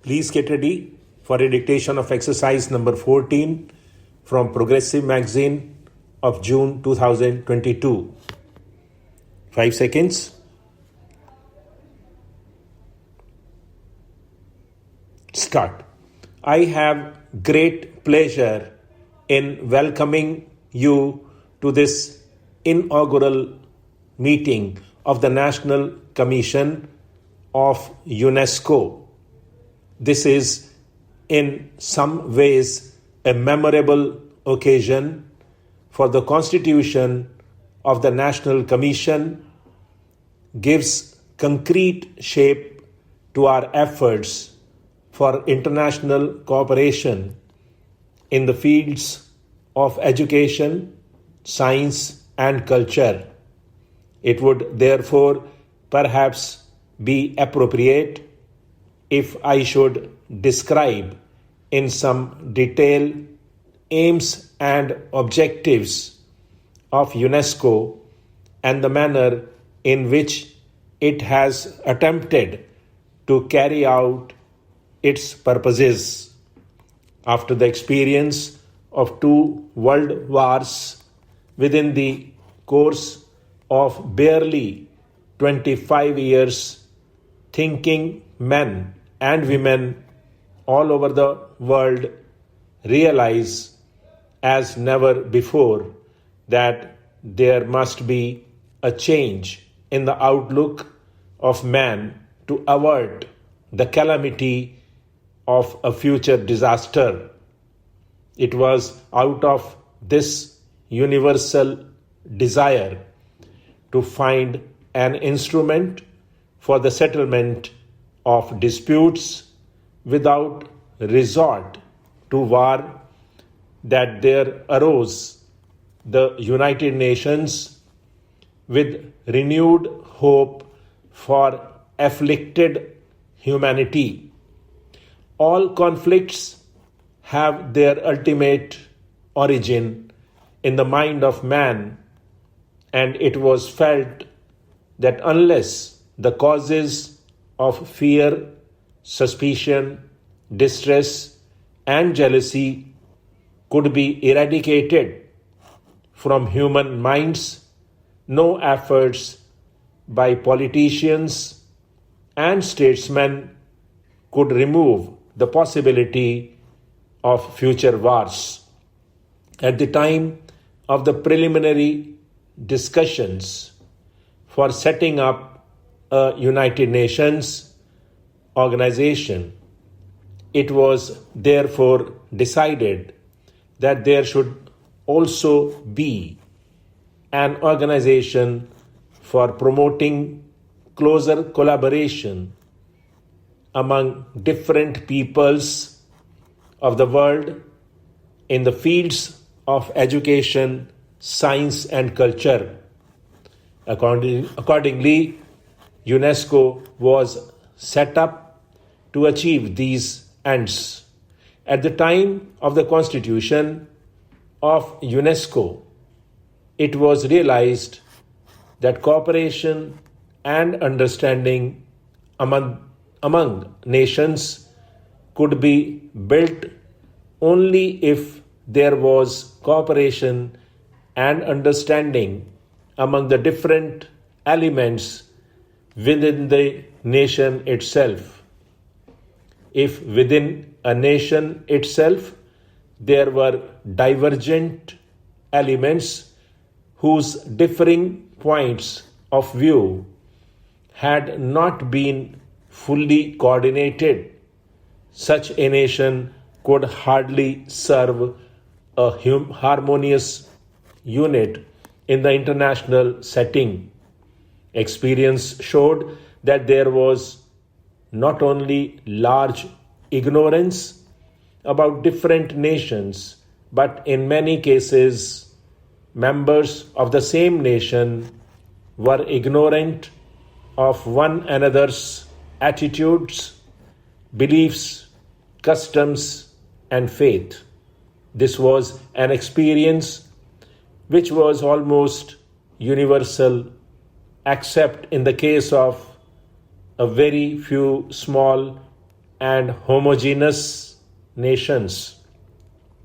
Please get ready for a dictation of exercise number 14 from Progressive Magazine of June 2022. 5 seconds. Start. I have great pleasure in welcoming you to this inaugural meeting of the National Commission of UNESCO. This is in some ways a memorable occasion, for the constitution of the National Commission gives concrete shape to our efforts for international cooperation in the fields of education, science, and culture. It would therefore perhaps be appropriate if I should describe in some detail aims and objectives of UNESCO and the manner in which it has attempted to carry out its purposes. After the experience of 2 world wars within the course of barely 25 years, thinking men and women all over the world realize as never before that there must be a change in the outlook of man to avert the calamity of a future disaster. It was out of this universal desire to find an instrument for the settlement of disputes without resort to war that there arose the United Nations with renewed hope for afflicted humanity. All conflicts have their ultimate origin in the mind of man, and it was felt that unless the causes of fear, suspicion, distress, and jealousy could be eradicated from human minds, no efforts by politicians and statesmen could remove the possibility of future wars. At the time of the preliminary discussions for setting up a United Nations organization, it was therefore decided that there should also be an organization for promoting closer collaboration among different peoples of the world in the fields of education, science, and culture. Accordingly, UNESCO was set up to achieve these ends. At the time of the constitution of UNESCO, it was realized that cooperation and understanding among nations could be built only if there was cooperation and understanding among the different elements within the nation itself. If within a nation itself there were divergent elements whose differing points of view had not been fully coordinated, such a nation could hardly serve a harmonious unit in the international setting. Experience showed that there was not only large ignorance about different nations, but in many cases, members of the same nation were ignorant of one another's attitudes, beliefs, customs, and faith. This was an experience which was almost universal, except in the case of a very few small and homogeneous nations.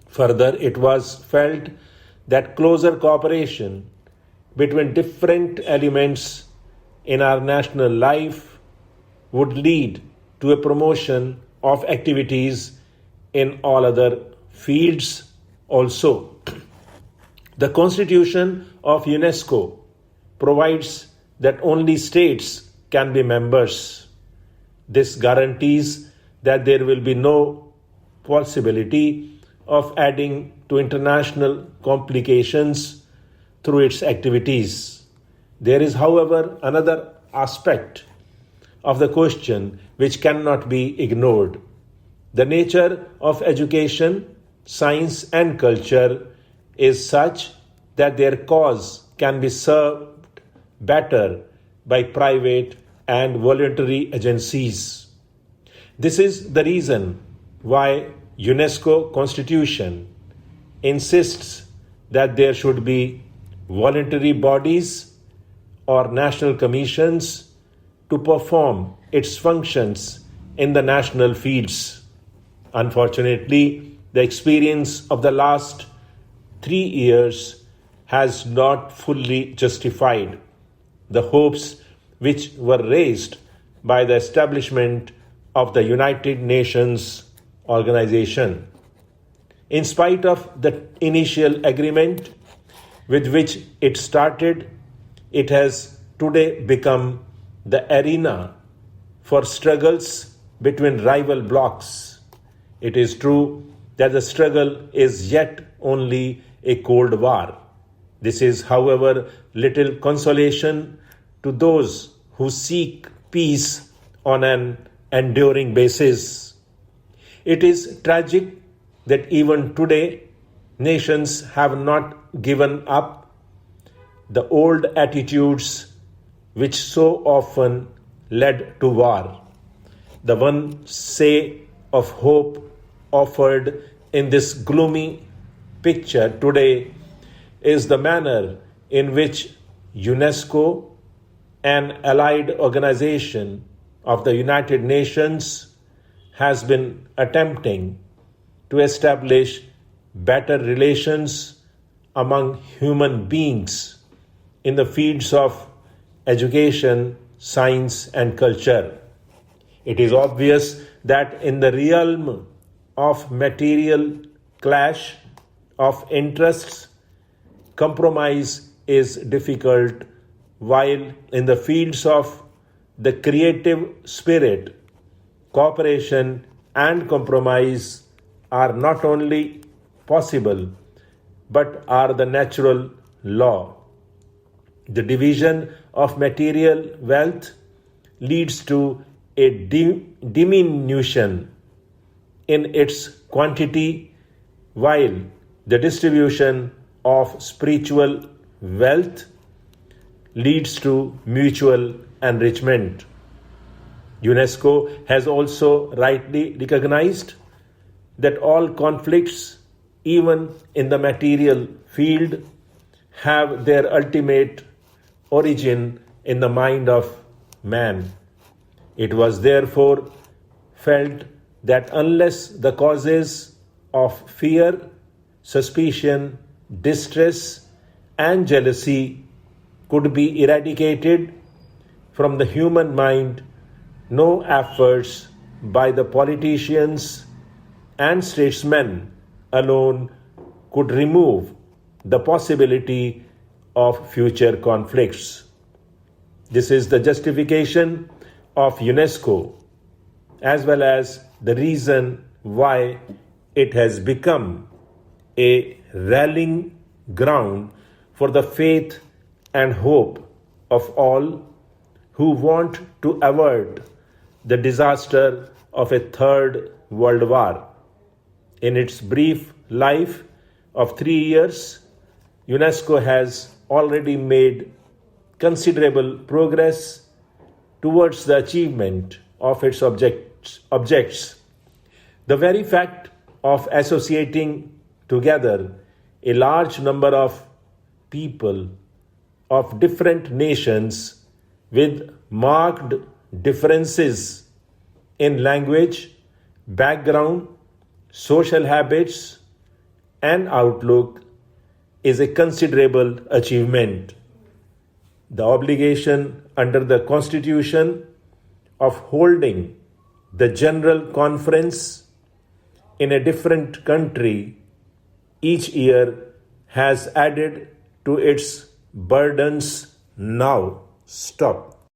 Further, it was felt that closer cooperation between different elements in our national life would lead to a promotion of activities in all other fields also. The Constitution of UNESCO provides that only states can be members. This guarantees that there will be no possibility of adding to international complications through its activities. There is, however, another aspect of the question which cannot be ignored. The nature of education, science, and culture is such that their cause can be served better by private and voluntary agencies. This is the reason why UNESCO Constitution insists that there should be voluntary bodies or national commissions to perform its functions in the national fields. Unfortunately, the experience of the last 3 years has not fully justified the hopes which were raised by the establishment of the United Nations organization. In spite of the initial agreement with which it started, it has today become the arena for struggles between rival blocs. It is true that the struggle is yet only a Cold War. This is, however, little consolation to those who seek peace on an enduring basis. It is tragic that even today nations have not given up the old attitudes which so often led to war. The one say of hope offered in this gloomy picture today is the manner in which UNESCO, an allied organization of the United Nations, has been attempting to establish better relations among human beings in the fields of education, science, and culture. It is obvious that in the realm of material clash of interests, compromise is difficult, while in the fields of the creative spirit, cooperation and compromise are not only possible but are the natural law. The division of material wealth leads to a diminution in its quantity, while the distribution of spiritual wealth leads to mutual enrichment. UNESCO has also rightly recognized that all conflicts, even in the material field, have their ultimate origin in the mind of man. It was therefore felt that unless the causes of fear, suspicion, distress, and jealousy could be eradicated from the human mind, no efforts by the politicians and statesmen alone could remove the possibility of future conflicts. This is the justification of UNESCO, as well as the reason why it has become a rallying ground for the faith and hope of all who want to avert the disaster of a third world war. In its brief life of 3 years, UNESCO has already made considerable progress towards the achievement of its objects. The very fact of associating together a large number of people of different nations with marked differences in language, background, social habits, and outlook is a considerable achievement. The obligation under the Constitution of holding the General Conference in a different country each year has added to its burdens. Now, stop.